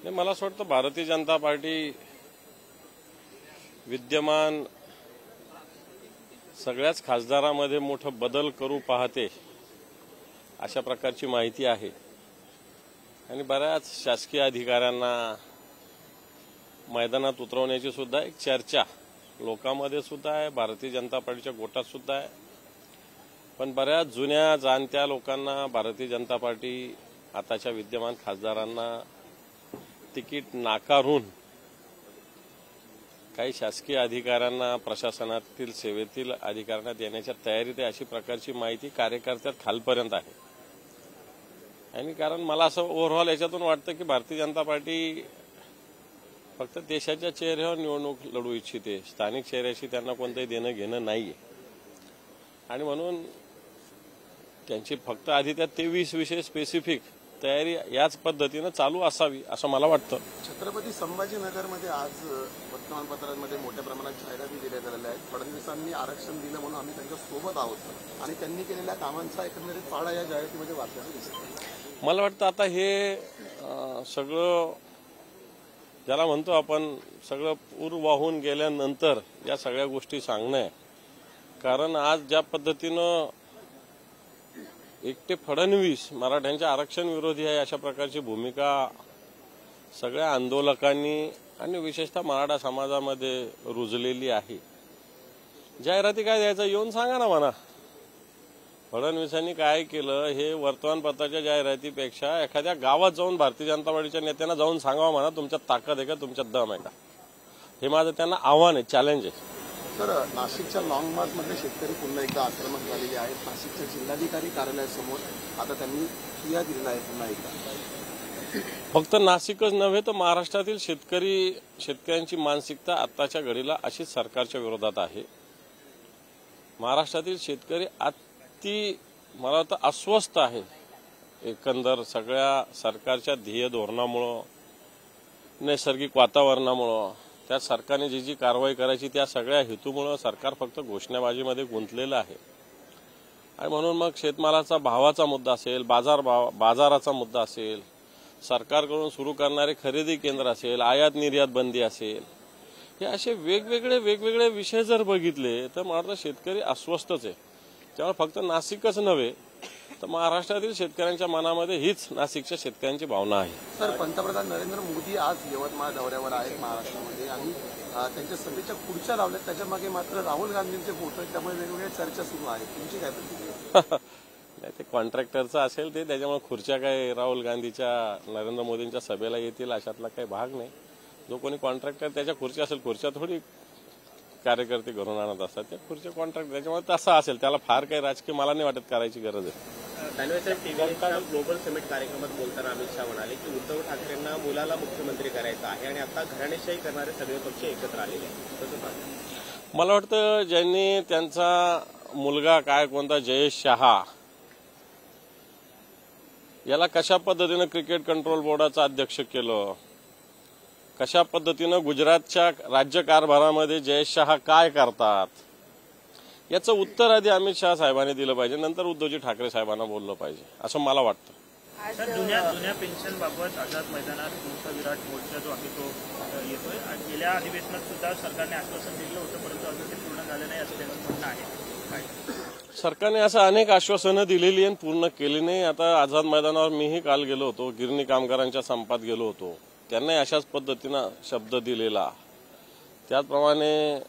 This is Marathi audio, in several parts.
नाही, मला असं वाटतं भारतीय जनता पार्टी विद्यमान सगळ्याच खासदारांमध्ये मोठा बदल करू पाहते अशा प्रकारची माहिती आहे आणि बऱ्याच शासकीय अधिकाऱ्यांना मैदानात उतरवण्याची सुद्धा एक चर्चा लोकांमध्ये सुद्धा आहे, भारतीय जनता पार्टीच्या गोटात सुद्धा आहे। पण बऱ्याच जुन्या जाणत्या लोकांना भारतीय जनता पार्टी आताच्या विद्यमान खासदारांना तिकीट नाकारून काही शासकीय अधिकाऱ्यांना प्रशासनातील सेवेतील अधिकाऱ्यांना देण्याच्या तयारीत आहे अशी प्रकारची माहिती कार्यकर्त्यात खालपर्यंत आहे। आणि कारण मला असं ओव्हरऑल याच्यातून वाटतं की भारतीय जनता पार्टी फक्त देशाच्या चेहऱ्यावर निवडणूक लढू इच्छिते, स्थानिक चेहऱ्याशी त्यांना कोणतंही देणं घेणं नाहीये आणि म्हणून त्यांची फक्त आधी त्या 23 विषय स्पेसिफिक तयारी याच पद्धतीनं चालू असावी असं मला वाटतं। छत्रपती संभाजीनगरमध्ये आज वर्तमानपत्रांमध्ये मोठ्या प्रमाणात जाहिराती दिल्या गेलेल्या आहेत। फडणवीसांनी आरक्षण दिलं म्हणून आम्ही त्यांच्या सोबत आहोत आणि त्यांनी केलेल्या कामांचा एकंदरीत पाडा या जाहिरातीमध्ये वाचल्याचं दिसतं। मला वाटतं आता हे सगळं ज्याला म्हणतो आपण सगळं पूर वाहून गेल्यानंतर या सगळ्या गोष्टी सांगणं आहे। कारण आज ज्या पद्धतीनं एकटे फडणवीस मराठ्यांच्या आरक्षण विरोधी आहे अशा प्रकारची भूमिका सगळ्या आंदोलकांनी आणि विशेषतः मराठा समाजामध्ये रुजलेली आहे। जाहिराती काय द्यायचं येऊन सांगा ना म्हणा, फडणवीसांनी काय केलं हे वर्तमानपत्राच्या जाहिरातीपेक्षा एखाद्या गावात जाऊन भारतीय जनता पार्टीच्या नेत्यांना जाऊन सांगावं म्हणा, तुमच्यात ताकद आहे का, तुमच्यात दम आहे का, हे माझं त्यांना आव्हान आहे, चॅलेंज आहे। तर नाशिकच्या लॉंग मार्च मधले शेतकरी पुन्हा एकदा आक्रमक झालेले आहेत। नाशिकच्या जिल्हाधिकारी कार्यालयासमोर आता त्यांनी ठिय्या दिलेला आहे पुन्हा एकदा। फक्त नाशिकच नव्हे तर महाराष्ट्रातील शेतकऱ्यांची मानसिकता आताच्या घडीला अशीच सरकारच्या विरोधात आहे। महाराष्ट्रातील शेतकरी मला वाटतं अस्वस्थ आहे एकंदर सगळ्या सरकारच्या ध्येय धोरणामुळं, नैसर्गिक वातावरणामुळं, त्या सरकारने जी कारवाई करायची त्या सगळ्या हेतूमुळं सरकार फक्त घोषणाबाजीमध्ये गुंतलेलं आहे। आणि म्हणून मग शेतमालाचा भावाचा मुद्दा असेल, बाजाराचा मुद्दा असेल, सरकारकडून सुरू करणारे खरेदी केंद्र असेल, आयात निर्यात बंदी असेल, हे असे वेगवेगळे विषय जर बघितले तर मला वाटतं शेतकरी अस्वस्थच आहे। त्यामुळे फक्त नाशिकच नव्हे तर महाराष्ट्रातील शेतकऱ्यांच्या मनामध्ये हीच नाशिकच्या शेतकऱ्यांची भावना आहे। तर पंतप्रधान नरेंद्र मोदी आज यवतमाळ दौऱ्यावर आहेत महाराष्ट्रामध्ये आणि त्यांच्या सभेच्या खुर्च्या लावल्यात, त्याच्या मागे मात्र राहुल गांधींचे फोटो आहेत, त्यामुळे वेगवेगळ्या चर्चा सुरू आहेत। तुमची काय प्रतिक्रिया? नाही, ते कॉन्ट्रॅक्टरचं असेल ते, त्याच्यामुळे खुर्च्या काय राहुल गांधीच्या नरेंद्र मोदींच्या सभेला येतील अशातला काही भाग नाही। जो कोणी कॉन्ट्रॅक्टर त्याच्या खुर्च्या असेल, खुर्च्या थोडी कार्यकर्ते घरून आणत असतात, त्या खुर्च्या कॉन्ट्रॅक्ट, त्याच्यामुळे तसं असेल, त्याला फार काही राजकीय मला नाही वाटत करायची गरज आहे। ग्लोबल समिट कार्यक्रमात बोलताना अमित शहा म्हणाले की उद्धव ठाकरेंना मुलाला मुख्यमंत्री करायचं आहे आणि आता घराणेशाही करणारे सगळे पक्ष एकत्र आलेले आहेत। मला वाटतं ज्यांनी त्यांचा मुलगा काय कोणता जयेश शहा याला कशा पद्धतीनं क्रिकेट कंट्रोल बोर्डाचं अध्यक्ष केलं, कशा पद्धतीनं गुजरातच्या राज्य कारभारामध्ये जयेश शहा काय करतात याचं उत्तर आधी अमित शहा साहेबांनी दिलं पाहिजे, नंतर उद्धवजी ठाकरे साहेबांना बोललं पाहिजे असं मला वाटतं। जुन्या पेन्शनबाबत आझाद मैदानात मोठा विराट मोर्चा जो आहे तो येतोय आणि गेल्या अधिवेशनात सुद्धा सरकारने आश्वासन दिलं होतं, परंतु अजून ते पूर्ण झालं नाही असं त्यांचं म्हणणं आहे। सरकारने असं अनेक आश्वासनं दिलेली आणि पूर्ण केली नाही। आता आझाद मैदानावर मीही काल गेलो होतो, गिरणी कामगारांच्या संपात गेलो होतो, त्यांनाही अशाच पद्धतीनं शब्द दिलेला। त्याचप्रमाणे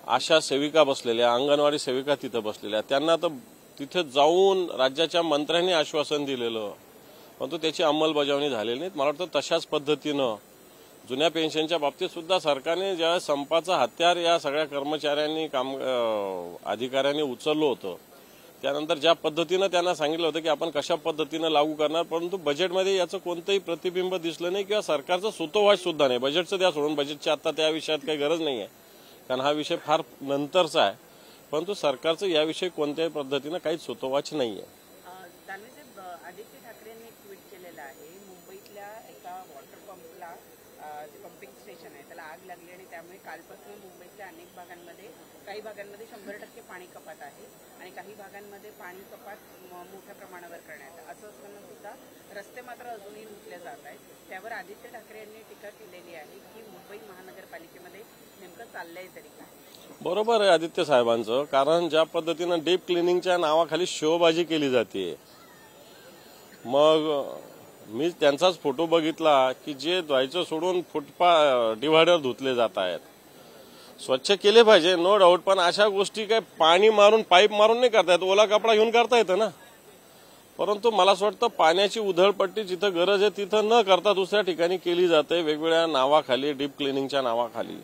आशा सेविका बसलेल्या, अंगणवाडी सेविका तिथं बसलेल्या, त्यांना तर तिथे जाऊन राज्याच्या मंत्र्यांनी आश्वासन दिलेलं, परंतु त्याची अंमलबजावणी झालेली नाही। मला वाटतं तशाच पद्धतीनं जुन्या पेन्शनच्या बाबतीत सुद्धा सरकारने ज्या संपाचं हत्यार या सगळ्या कर्मचाऱ्यांनी अधिकाऱ्यांनी उचललं होतं, त्यानंतर ज्या पद्धतीनं त्यांना सांगितलं होतं की आपण कशा पद्धतीनं लागू करणार, परंतु बजेटमध्ये याचं कोणतंही प्रतिबिंब दिसलं नाही किंवा सरकारचं सूतोवाच सुद्धा नाही। बजेटचं द्या सोडून, बजेटच्या आता त्या विषयात काही गरज नाही आहे कारण हा विषय फार नंतरचा आहे, परंतु सरकारचं याविषयी कोणत्याही पद्धतीनं काहीच सूतोवाच नाही आहे। आदित्य ठाकरेंनी एक ट्विट केलेलं आहे, मुंबईतल्या एका वॉटर पंपला जे पंपिंग स्टेशन आहे त्याला आग लागली आणि त्यामुळे कालपासून मुंबईतल्या अनेक भागांमध्ये काही भागांमध्ये 100% पाणी कपात आहे आणि काही भागांमध्ये पाणी कपात मोठ्या प्रमाणावर करण्यात आहे। असं असताना सुद्धा रस्ते मात्र अजूनही धुतले जात आहेत। त्यावर आदित्य ठाकरे यांनी टीका केलेली आहे की मुंबई महानगरपालिकेमध्ये नेमकं चाललंय तरी काय। बरोबर आहे आदित्य साहेबांचं, कारण ज्या पद्धतीनं डीप क्लिनिंगच्या नावाखाली शोबाजी केली जाते, मग मी त्यांचाच फोटो बघितला की जे जायचं सोडून डिव्हायडर धुतले जात आहेत। स्वच्छ केले पाहिजे नो डाऊट, पण अशा गोष्टी काय पाणी मारून पाईप मारून नाही करता येत, ओला कपडा घेऊन करता येतं ना। परंतु मला असं वाटतं पाण्याची उधळपट्टी जिथं गरज आहे तिथं न करता दुसऱ्या ठिकाणी केली जाते वेगवेगळ्या नावाखाली, डीप क्लिनिंगच्या नावाखाली,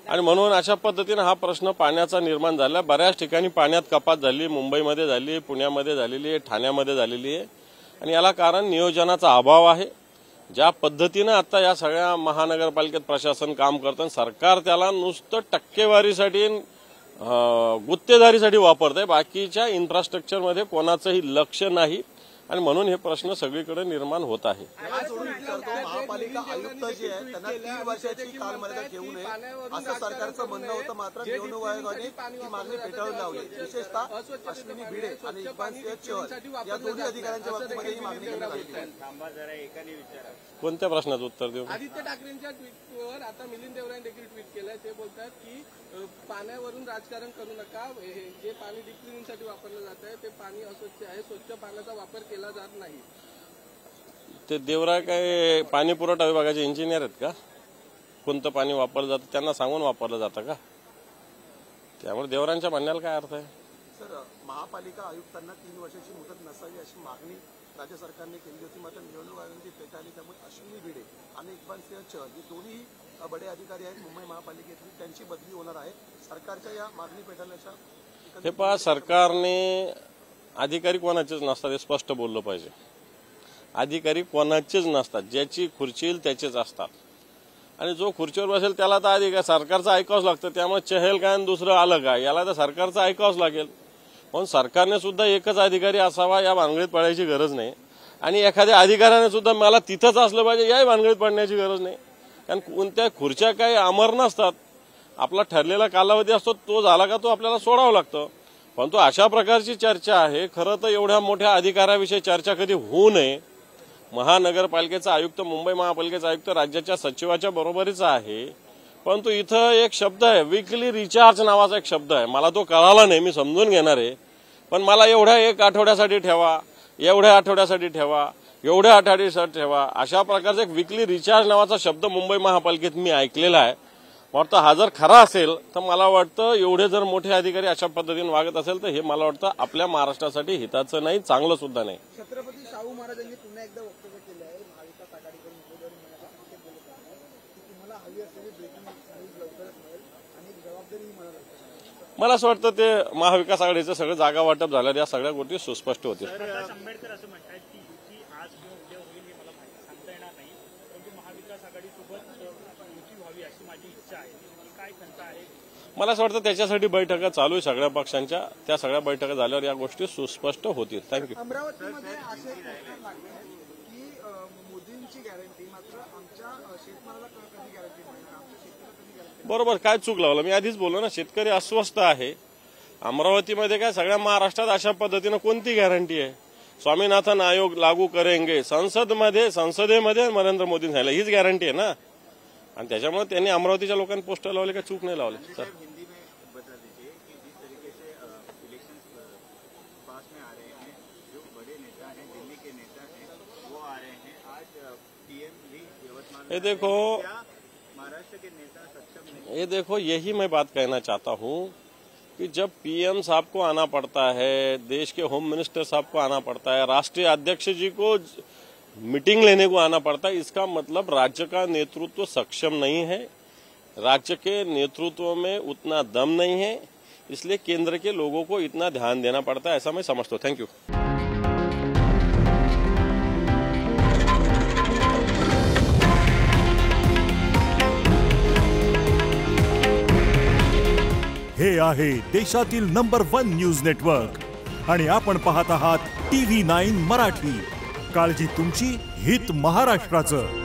आणि म्हणून अशा पद्धतीने हा प्रश्न पाण्याचा निर्माण झाला। बऱ्याच ठिकाणी पाण्यात कपात झाली, मुंबईमध्ये झाली, पुण्यामध्ये झालेली आहे, ठाण्यामध्ये झालेली आहे, आणि याला कारण नियोजनाचा अभाव आहे। ज्या पद्धतीनं आता या सगळ्या महानगरपालिकेत प्रशासन काम करतं, सरकार त्याला नुसतं टक्केवारीसाठी गुत्तेदारीसाठी वापरतंय, बाकीच्या इन्फ्रास्ट्रक्चरमध्ये कोणाचंही लक्ष नाही, आणि म्हणून हे प्रश्न सगळीकडे निर्माण होत आहे। महापालिका आयुक्त जे आहेत त्यांना 3 वर्षाची कालमर्यादा ठेवू नये असं सरकारचं म्हणणं होतं, मात्र निवडणूक आयोगाने ही मागणी फेटाळून लावली। विशेषतः अश्विनी भिडे आणि इक्बाल सिंह चहल या दोन्ही अधिकाऱ्यांच्या बाबतीमध्ये ही मागणी करण्यात आली। कोणत्या प्रश्नाचं उत्तर देऊ? आदित्य ठाकरेंच्या ट्विटवर आता मिलिंद देवराने देखील ट्विट केलंय। ते बोलतात की पाण्यावरून राजकारण करू नका, जे पाणी डीप क्लिनिंगसाठी वापरलं जात आहे ते पाणी अस्वच्छ आहे, स्वच्छ पाण्याचा वापर केला जात नाही। ते देवराय काय पाणी पुरवठा विभागाचे इंजिनियर आहेत का? कोणतं पाणी वापरलं जातं त्यांना सांगून वापरलं जातं का? त्यामुळे देवरांच्या म्हणण्याला काय अर्थ आहे? सर, महापालिका आयुक्तांना 3 वर्षाची मुदत नसावी अशी मागणी राज्य सरकारने केली होती, मात्र निवडणूक आयोगाने फेटाळली। त्यामुळे अश्विनी भिडे आणि इक्बाल सिंह चहल हे दोन्ही बडे अधिकारी आहेत मुंबई महापालिकेतली, त्यांची बदली होणार आहे। सरकारच्या या मागणी फेटाळण्याच्या हे पहा, सरकारने अधिकारी कोणाचेच नसतात हे स्पष्ट बोललं पाहिजे। अधिकारी कोणाचेच नसतात, ज्याची खुर्ची येईल त्याचेच असतात, आणि जो खुर्चीवर बसेल त्याला तर अधिकार सरकारचं ऐकावंच लागतं। त्यामुळे चहल काय आणि दुसरं आलं काय, याला तर सरकारचं ऐकावंच लागेल। म्हणून सरकारने सुद्धा एकच अधिकारी असावा या भानगडीत पडायची गरज नाही, आणि एखाद्या अधिकाऱ्याने सुद्धा मला तिथंच असलं पाहिजे याही भानगडीत पडण्याची गरज नाही, कारण कोणत्या खुर्च्या काही अमर नसतात। आपला ठरलेला कालावधी असतो, तो झाला का तो आपल्याला सोडावं लागतं। परंतु अशा प्रकारची चर्चा आहे, खरं तर एवढ्या मोठ्या अधिकाऱ्याविषयी चर्चा कधी होऊ नये। महानगरपालिकेचा आयुक्त, मुंबई महापालिकेचा आयुक्त राज्याच्या सचिवाच्या बरोबरीचा आहे, परंतु इथं एक शब्द आहे वीकली रिचार्ज नावाचा एक शब्द आहे, मला तो कळाला नाही, मी समजून घेणार आहे, पण मला एवढ्या 1 आठवड्यासाठी ठेवा, एवढ्या आठवड्यासाठी ठेवा, एवढ्या आठवड्यासाठी ठेवा, अशा प्रकारचा एक वीकली रिचार्ज नावाचा शब्द मुंबई महापालिकेत मी ऐकलेला आहे। वाटतं हा जर खरा असेल तर मला वाटतं एवढे जर मोठे अधिकारी अशा पद्धतीने वागत असेल तर हे मला वाटतं आपल्या महाराष्ट्रासाठी हिताचं नाही, चांगलं सुद्धा नाही। छत्रपती शाहू महाराजांनी पुन्हा एकदा वक्तव्य केलं आहे, महाविकास आघाडीकडून उमेदवारी मिळाल्यानंतर ते बोलत आहेत की तुम्हाला हवी असलेली ब्रेकिंग न्यूज लवकरच मिळेल आणि एक जबाबदारीही मिळाली। मला असं वाटतं ते महाविकास आघाडीचं सगळं जागा वाटप झालं, या सगळ्या गोष्टी सुस्पष्ट होतील। प्रकाश आंबेडकर असं म्हणतात की युती आज किंवा उद्या होईल हे मला सांगता येणार नाही, परंतु महाविकास आघाडीसोबत युती व्हावी अशी माझी इच्छा आहे। काय खंत आहे? मला असं वाटतं त्याच्यासाठी बैठका चालू आहे सगळ्या पक्षांच्या, त्या सगळ्या बैठका झाल्यावर या गोष्टी सुस्पष्ट होतील। थँक्यू। अमरावतीमध्ये असे प्रश्न लागले की मोदींची गॅरंटी, मात्र आमच्या शेतमालाला कधी गॅरंटी मिळणार, आमच्या शेतकऱ्याला कधी गॅरंटी? बरोबर, काय चूक लावलं मी आधीच बोललो ना, शेतकरी अस्वस्थ आहे। अमरावतीमध्ये काय सगळ्या महाराष्ट्रात अशा पद्धतीनं कोणती गॅरंटी आहे? स्वामीनाथन आयोग लागू करेंगे, संसदेमध्ये नरेंद्र मोदींनी सांगितलं, हीच गॅरंटी आहे ना, आणि त्याच्यामुळे त्यांनी अमरावतीच्या लोकांनी पोस्टर लावले, का चूक नाही लावले। सर, हिंदी में बता दीजिए कि जिस तरीके से इलेक्शंस पास में आ रहे हैं, जो बड़े नेता हैं, दिल्ली के नेता हैं, वो आ रहे हैं। आज पीएम भी यवतमाल ये देखो, महाराष्ट्र के नेता सक्षम नहीं। ये देखो, यही मैं बात कहना चाहता हूँ कि जब पीएम साहब को आना पड़ता है, देश के होम मिनिस्टर साहब को आना पड़ता है, राष्ट्रीय अध्यक्ष जी को मीटिंग लेने को आना पड़ता है, इसका मतलब राज्य का नेतृत्व सक्षम नहीं है, राज्य के नेतृत्व में उतना दम नहीं है, इसलिए केंद्र के लोगों को इतना ध्यान देना पड़ता है, ऐसा मैं समझता हूँ। Thank you. हे आहे देशातील नंबर 1 न्यूज नेटवर्क आणि आपण पाहत आहात TV9 मराठी। काळजी तुमची, हित महाराष्ट्राचं।